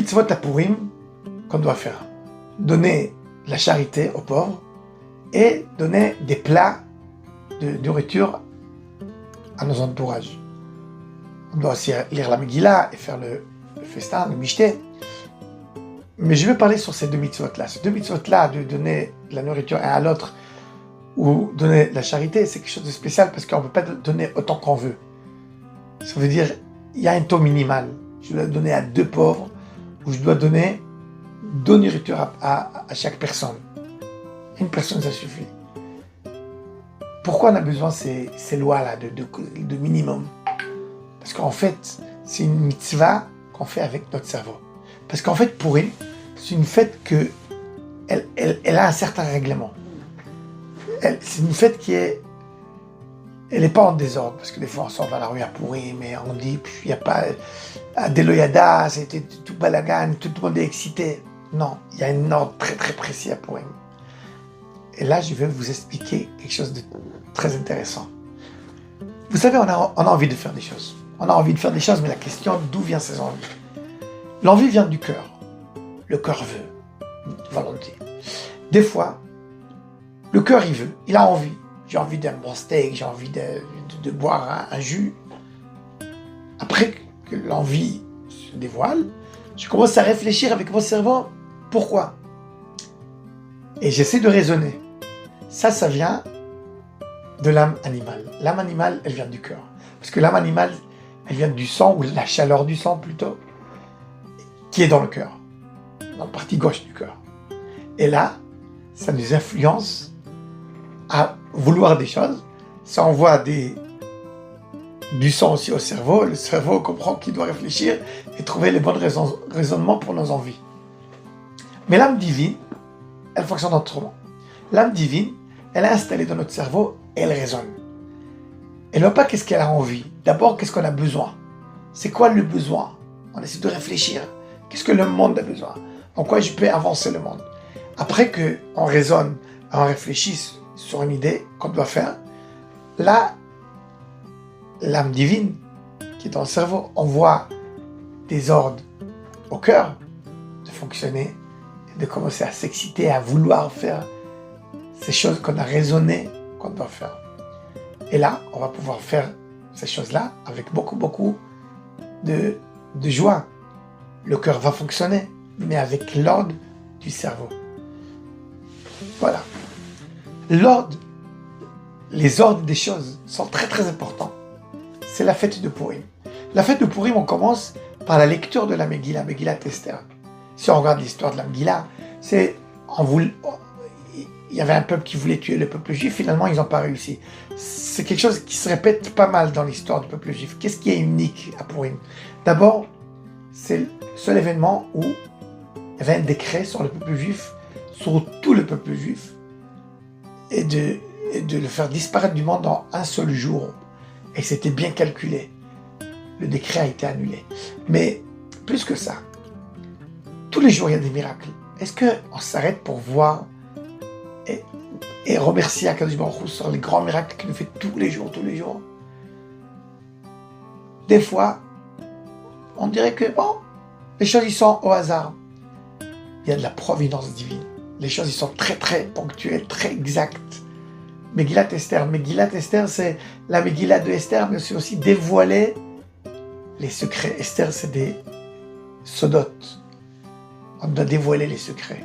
mitzvot à Purim qu'on doit faire. Donner la charité aux pauvres et donner des plats de nourriture à nos entourages. On doit aussi lire la Megillah et faire le festin, le mishté. Mais je vais parler sur ces deux mitzvot-là. Ces deux mitzvot-là, de donner la nourriture un à l'autre ou donner la charité, c'est quelque chose de spécial parce qu'on ne peut pas donner autant qu'on veut. Ça veut dire, il y a un taux minimal. Je dois donner à 2 pauvres ou je dois donner 2 nourritures à chaque personne. Une personne, ça suffit. Pourquoi on a besoin de ces lois-là de minimum? Parce qu'en fait, c'est une mitzvah qu'on fait avec notre cerveau. Parce qu'en fait, Purim, c'est une fête elle a un certain règlement. C'est une fête elle n'est pas en désordre. Parce que des fois, on s'en va à la rue à Purim et on dit, puis il n'y a pas Deloyada, c'était tout balagan, tout le monde est excité. Non, il y a un ordre très très précis à Purim. Et là, je vais vous expliquer quelque chose de très intéressant. Vous savez, on a envie de faire des choses. On a envie de faire des choses, mais la question, d'où viennent ces envies? L'envie vient du cœur. Le cœur veut, volonté. Des fois, le cœur, il veut, il a envie. J'ai envie d'un bon steak, j'ai envie de boire un jus. Après que l'envie se dévoile, je commence à réfléchir avec mon cerveau. Pourquoi? Et j'essaie de raisonner. Ça vient de l'âme animale. L'âme animale, elle vient du cœur. Parce que l'âme animale, elle vient du sang, ou la chaleur du sang plutôt, qui est dans le cœur, dans la partie gauche du cœur. Et là, ça nous influence à vouloir des choses. Ça envoie du sang aussi au cerveau. Le cerveau comprend qu'il doit réfléchir et trouver les bons raisonnements pour nos envies. Mais l'âme divine, elle fonctionne autrement. L'âme divine, elle est installée dans notre cerveau et elle raisonne. Elle ne voit pas qu'est-ce qu'elle a envie. D'abord, qu'est-ce qu'on a besoin? C'est quoi le besoin? On essaie de réfléchir. Qu'est-ce que le monde a besoin? En quoi je peux avancer le monde? Après qu'on raisonne, on réfléchisse sur une idée qu'on doit faire, là, l'âme divine qui est dans le cerveau envoie des ordres au cœur de fonctionner, de commencer à s'exciter, à vouloir faire ces choses qu'on a raisonné qu'on doit faire. Et là, on va pouvoir faire ces choses-là avec beaucoup, beaucoup de joie. Le cœur va fonctionner, mais avec l'ordre du cerveau. Voilà. Les ordres des choses sont très, très importants. C'est la fête de Purim. La fête de Purim, on commence par la lecture de la Megillah, Megillat Esther. Si on regarde l'histoire de la Megillah, il y avait un peuple qui voulait tuer le peuple juif, finalement ils n'ont pas réussi. C'est quelque chose qui se répète pas mal dans l'histoire du peuple juif. Qu'est-ce qui est unique à Purim? D'abord, c'est le seul événement où il y avait un décret sur le peuple juif, sur tout le peuple juif, et de le faire disparaître du monde en un seul jour. Et c'était bien calculé. Le décret a été annulé. Mais plus que ça, tous les jours il y a des miracles. Est-ce qu'on s'arrête pour voir et remercier Akadosh Baruch Hu sur les grands miracles qu'il nous fait tous les jours? Des fois, on dirait que bon, les choses ils sont au hasard. Il y a de la providence divine. Les choses ils sont très très ponctuelles, très exactes. Megillat Esther, c'est la Megillah de Esther, mais c'est aussi dévoiler les secrets. Esther, c'est des sodotes. On doit dévoiler les secrets.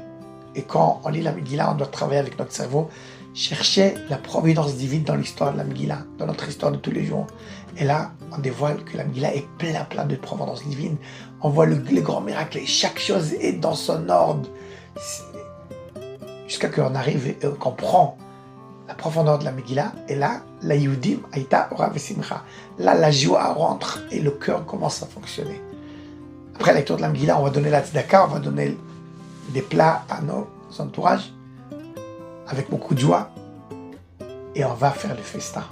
Et quand on lit la Megillah, on doit travailler avec notre cerveau, chercher la providence divine dans l'histoire de la Megillah, dans notre histoire de tous les jours. Et là, on dévoile que la Megillah est plein de providence divine. On voit les grands miracles et chaque chose est dans son ordre. Jusqu'à qu'on arrive et qu'on prend la profondeur de la Megillah. Et là, la Yudim, Aïta, Ora Vesimcha. Là, la joie rentre et le cœur commence à fonctionner. Après la lecture de la Megillah, on va donner la tzedaka, on va donner des plats à nos entourages avec beaucoup de joie et on va faire le festin.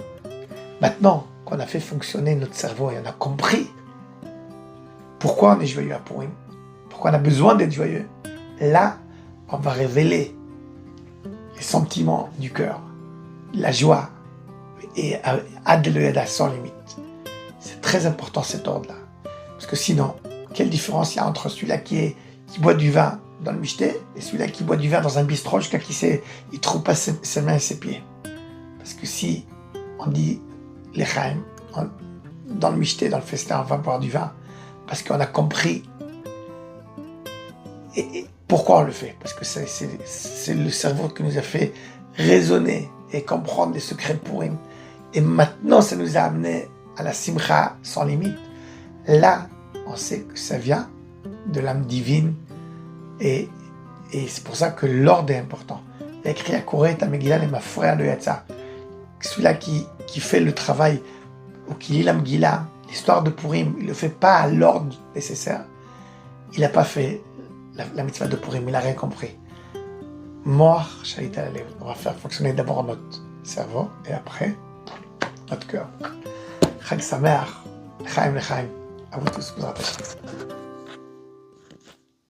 Maintenant qu'on a fait fonctionner notre cerveau et on a compris pourquoi on est joyeux à Purim, pourquoi on a besoin d'être joyeux, là on va révéler les sentiments du cœur, la joie et Ad Elohada sans limite. C'est très important cet ordre-là parce que sinon, quelle différence il y a entre celui-là qui boit du vin dans le michté et celui-là qui boit du vin dans un bistrot jusqu'à qu'il ne trouve pas ses mains et ses pieds. Parce que si on dit l'Echaim, dans le michté, dans le festin, on va boire du vin, parce qu'on a compris et pourquoi on le fait. Parce que c'est le cerveau qui nous a fait raisonner et comprendre les secrets de Purim. Et maintenant, ça nous a amené à la simcha sans limite. Là, on sait que ça vient de l'âme divine et c'est pour ça que l'ordre est important. Il y a écrit à Koret, à Megillah, et ma frère de Yatsa. Celui-là qui fait le travail ou qui lit la Megillah, l'histoire de Purim, il ne le fait pas à l'ordre nécessaire. Il n'a pas fait la mitzvah de Purim, il n'a rien compris. Mort, Shalit al-Alev. On va faire fonctionner d'abord notre cerveau et après notre cœur. Chag Sameach, Chaim Lechaim. À vous tous, Bezrat Hashem.